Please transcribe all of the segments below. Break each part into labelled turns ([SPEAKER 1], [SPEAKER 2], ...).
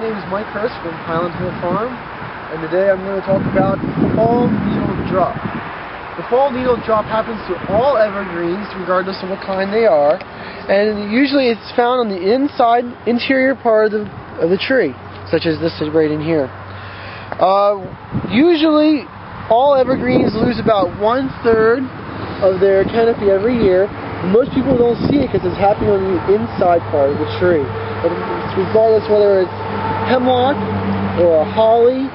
[SPEAKER 1] name is Mike Hurst from Highland Farm, and today I'm going to talk about fall needle drop. The fall needle drop happens to all evergreens, regardless of what kind they are, and usually it's found on the interior part of the tree, such as this right in here. Usually, all evergreens lose about 1/3 of their canopy every year. Most people don't see it because it's happening on the inside part of the tree. Regardless whether it's hemlock or a holly,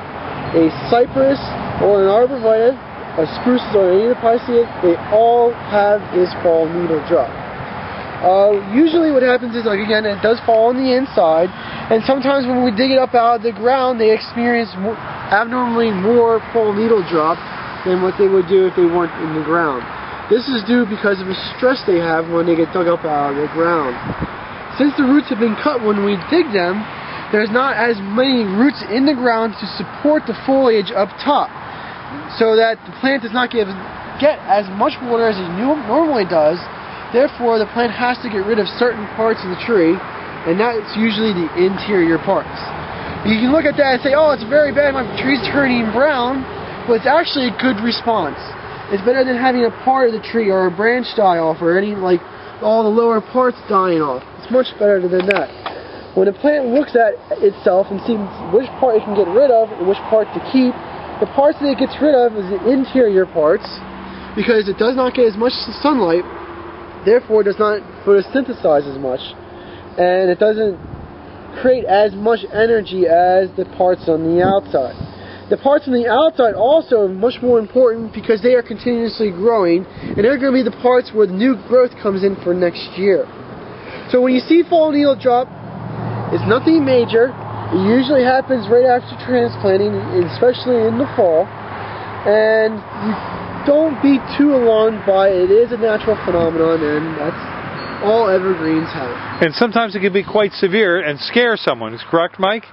[SPEAKER 1] a cypress or an arborvitae, a spruce or any of the pisceas, they all have this fall needle drop. Usually what happens is, like, again, it does fall on the inside, and sometimes when we dig it up out of the ground, they experience abnormally more fall needle drop than what they would do if they weren't in the ground. This is due because of the stress they have when they get dug up out of the ground. Since the roots have been cut when we dig them, there's not as many roots in the ground to support the foliage up top, so that the plant does not get as much water as it normally does. Therefore, the plant has to get rid of certain parts of the tree, and that's usually the interior parts. You can look at that and say, oh, it's very bad, my tree's turning brown, but it's actually a good response. It's better than having a part of the tree or a branch die off, or any, like, all the lower parts dying off. It's much better than that. When a plant looks at itself and sees which part it can get rid of and which part to keep, the parts that it gets rid of is the interior parts, because it does not get as much sunlight, therefore it does not photosynthesize as much, and it doesn't create as much energy as the parts on the outside. The parts on the outside also are much more important because they are continuously growing, and they're going to be the parts where the new growth comes in for next year. So when you see fall needle drop, it's nothing major. It usually happens right after transplanting, especially in the fall, and you don't be too alarmed by it. It is a natural phenomenon, and that's all evergreens have.
[SPEAKER 2] And sometimes it can be quite severe and scare someone. Is correct, Mike?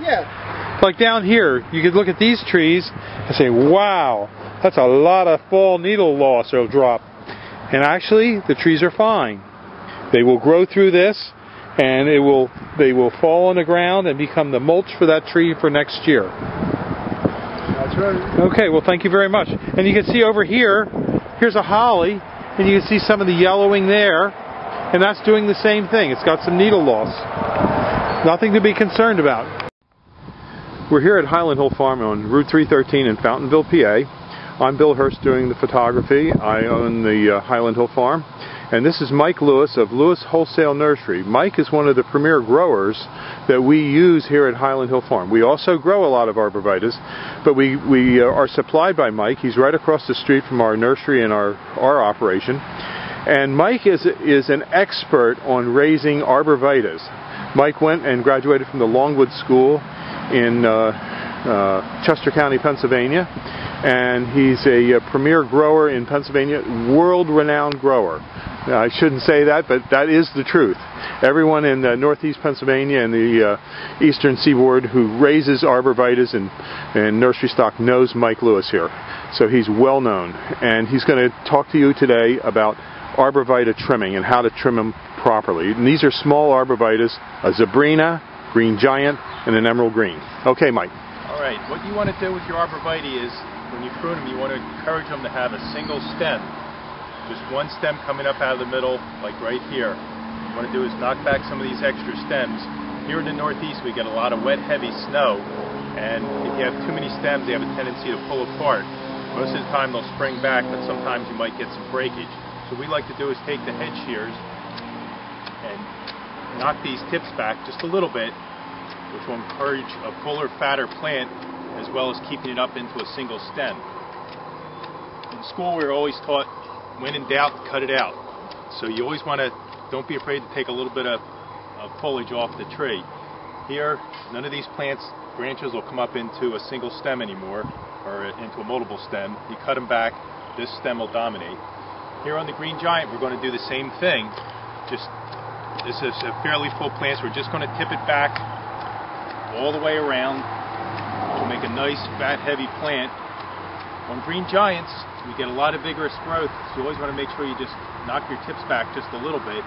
[SPEAKER 1] Yeah.
[SPEAKER 2] Like down here, you could look at these trees and say, wow, that's a lot of fall needle loss or drop. And actually, the trees are fine. They will grow through this, and they will fall on the ground and become the mulch for that tree for next year.
[SPEAKER 1] That's right.
[SPEAKER 2] Okay, well, thank you very much. And you can see over here, here's a holly, and you can see some of the yellowing there, and that's doing the same thing. It's got some needle loss. Nothing to be concerned about. We're here at Highland Hill Farm on Route 313 in Fountainville, PA. I'm Bill Hurst doing the photography. I own the Highland Hill Farm. And this is Mike Lewis of Lewis Wholesale Nursery. Mike is one of the premier growers that we use here at Highland Hill Farm. We also grow a lot of arborvitaes, but we are supplied by Mike. He's right across the street from our nursery and our operation. And Mike is an expert on raising arborvitaes. Mike went and graduated from the Longwood School in Chester County, Pennsylvania, and he's a premier grower in Pennsylvania, world-renowned grower. Now, I shouldn't say that, but that is the truth. Everyone in northeast Pennsylvania and the eastern seaboard who raises arborvitaes and nursery stock knows Mike Lewis here. So he's well known, and he's going to talk to you today about arborvitae trimming and how to trim them properly. And these are small arborvitaes, a Zebrina, green giant, and an emerald green. Okay, Mike.
[SPEAKER 3] All right, what you want to do with your arborvitae is, when you prune them, you want to encourage them to have a single stem. Just one stem coming up out of the middle, like right here. What you want to do is knock back some of these extra stems. Here in the Northeast, we get a lot of wet, heavy snow, and if you have too many stems, they have a tendency to pull apart. Most of the time, they'll spring back, but sometimes you might get some breakage. So what we like to do is take the head shears and knock these tips back just a little bit, which will encourage a fuller, fatter plant, as well as keeping it up into a single stem. In school, we were always taught, when in doubt, cut it out. So you always want to, don't be afraid to take a little bit of foliage off the tree. Here, none of these plants, branches will come up into a single stem anymore, or into a multiple stem. You cut them back, this stem will dominate. Here on the green giant, we're going to do the same thing. This is a fairly full plant, so we're just going to tip it back all the way around, which will make a nice, fat, heavy plant. On green giants, we get a lot of vigorous growth, so you always want to make sure you just knock your tips back just a little bit,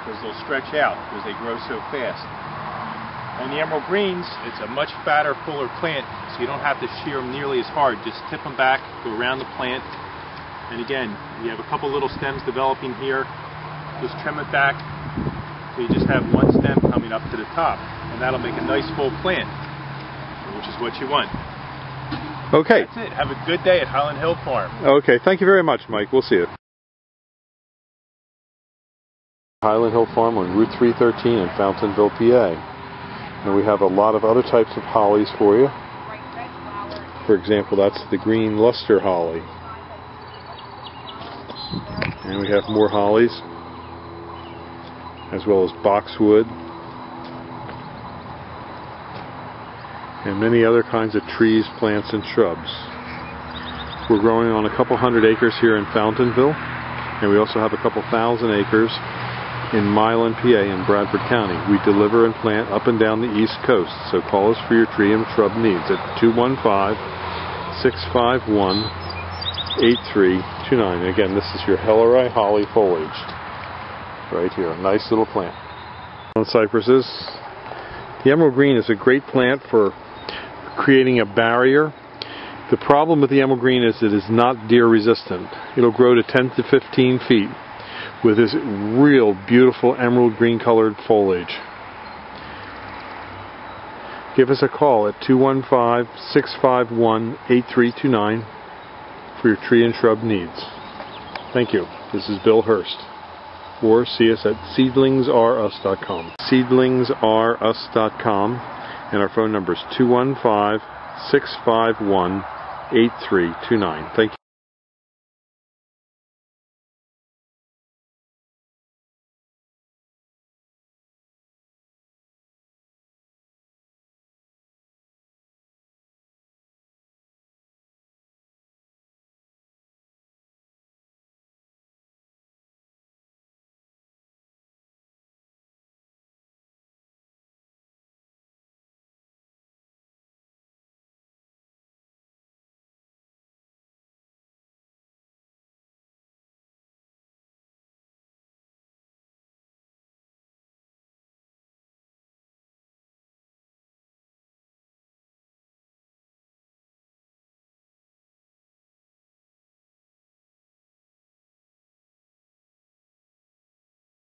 [SPEAKER 3] because they'll stretch out, because they grow so fast. On the emerald greens, it's a much fatter, fuller plant, so you don't have to shear them nearly as hard. Just tip them back, go around the plant, and again, you have a couple little stems developing here. Just trim it back, so you just have one stem coming up to the top, and that'll make a nice full plant, which is what you want.
[SPEAKER 2] Okay.
[SPEAKER 3] That's it. Have a good day at Highland Hill Farm.
[SPEAKER 2] Okay, thank you very much, Mike. We'll see you. Highland Hill Farm on Route 313 in Fountainville, PA. And we have a lot of other types of hollies for you. For example, that's the green luster holly. And we have more hollies, as well as boxwood, and many other kinds of trees, plants, and shrubs. We're growing on a couple hundred acres here in Fountainville, and we also have a couple thousand acres in Milan, PA, in Bradford County. We deliver and plant up and down the East Coast, so call us for your tree and shrub needs at 215-651-8329. Again, this is your Helleri holly foliage right here, a nice little plant. On cypresses, the emerald green is a great plant for creating a barrier. The problem with the emerald green is it is not deer resistant. It'll grow to 10 to 15 feet with this real beautiful emerald green colored foliage. Give us a call at 215-651-8329 for your tree and shrub needs. Thank you. This is Bill Hurst. Or see us at seedlingsrus.com. Seedlingsrus.com, and our phone number is 215-651-8329. Thank you.